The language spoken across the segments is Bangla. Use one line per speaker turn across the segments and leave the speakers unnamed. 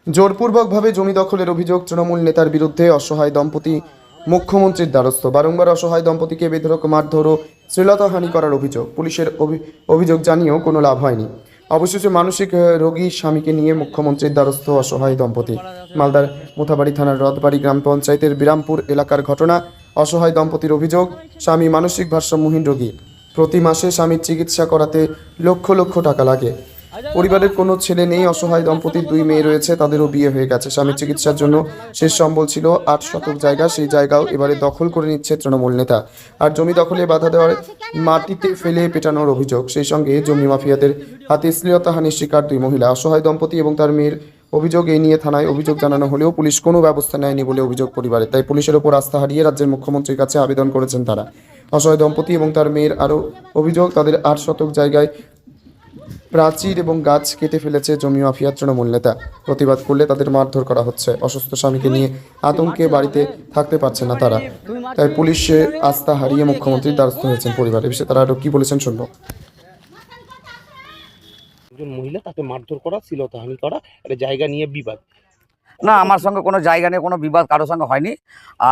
জোরপূর্বকভাবে জমি দখলের অভিযোগ তৃণমূল নেতার বিরুদ্ধে। অসহায় দম্পতি মুখ্যমন্ত্রীর দ্বারস্থ। বারংবার অসহায় দম্পতিকে বেধড়ক মারধর ও শ্লীলতাহানি করার অভিযোগ। পুলিশের অভিযোগ জানিয়েও কোনো লাভ হয়নি। অবশেষে মানসিক রোগী স্বামীকে নিয়ে মুখ্যমন্ত্রীর দ্বারস্থ অসহায় দম্পতি। মালদার মোথাবাড়ি থানার রথবাড়ি গ্রাম পঞ্চায়েতের বিরামপুর এলাকার ঘটনা। অসহায় দম্পতির অভিযোগ, স্বামী মানসিক ভারসাম্যহীন রোগী। প্রতি মাসে স্বামীর চিকিৎসা করাতে লক্ষ লক্ষ টাকা লাগে। পরিবারের কোনো ছেলে নেই। অসহায় দম্পতির 2 মেয়ে রয়েছে, তাদেরও বিয়ে হয়ে গেছে। স্বামীর চিকিৎসার জন্য শেষ সম্বল ছিল 8 শতক জায়গা, সেই জায়গাও এবারে দখল করে নিচ্ছে তৃণমূল নেতা। আর জমি দখলে বাধা দেওয়ার মাটিতে ফেলে পেটানোর অভিযোগ। সেই সঙ্গে জমি মাফিয়াদের হাতে শ্লীলতাহানির শিকার 2 মহিলা। অসহায় দম্পতি এবং তার মেয়ের অভিযোগ। এই নিয়ে থানায় অভিযোগ জানানো হলেও পুলিশ কোনো ব্যবস্থা নেয়নি বলে অভিযোগ পরিবারের। তাই পুলিশের ওপর আস্থা হারিয়ে রাজ্যের মুখ্যমন্ত্রীর কাছে আবেদন করেছেন তারা। অসহায় দম্পতি এবং তার মেয়ের আরও অভিযোগ, তাদের 8 শতক জায়গায় প্রাচীর এবং গাছ কেটে ফেলেছে জমি মাফিয়া তৃণমূল নেতা। প্রতিবাদ করলে তাদের মারধর করা হচ্ছে। অসুস্থ স্বামীকে নিয়ে আতঙ্কে বাড়িতে থাকতে পারছে না তারা। তাই পুলিশে আস্থা হারিয়ে মুখ্যমন্ত্রীর দ্বারস্থ হয়েছেন পরিবার। এ বিষয়ে তারা আরও কি বলেছেন শুনবো।
একজন মহিলা, তাকে মারধর করা, শ্লীলতাহানি করা, একটা জায়গা নিয়ে বিবাদ।
না, আমার সঙ্গে কোনো জায়গা নিয়ে কোনো বিবাদ কারোর সঙ্গে হয়নি।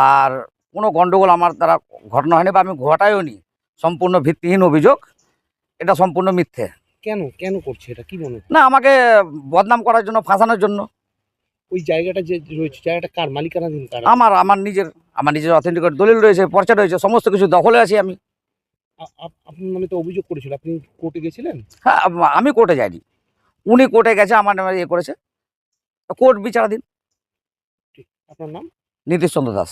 আর কোনো গণ্ডগোল আমার দ্বারা ঘটনা হয়নি বা আমি ঘটাইও নি। সম্পূর্ণ ভিত্তিহীন অভিযোগ, এটা সম্পূর্ণ মিথ্যে।
কেন কেন করছে এটা, কি মনে হয়?
না, আমাকে বদনাম করার জন্য, ফাঁসানোর জন্য।
ওই জায়গাটা যে রয়েছে, জায়গাটা কার মালিকানাধীন, কার?
আমার নিজের অথেন্টিকেট দলিল রয়েছে, পর্চা রয়েছে, সমস্ত কিছু দখলে আছি আমি।
আপনার নামে তো অভিযোগ করেছিল, আপনি কোর্টে গেছিলেন?
হ্যাঁ, আমি কোর্টে যাইনি, উনি কোর্টে গেছে, আমার নামে ইয়ে করেছে। কোর্ট বিচারাধীন।
আপনার নাম?
নীতিশ চন্দ্র দাস।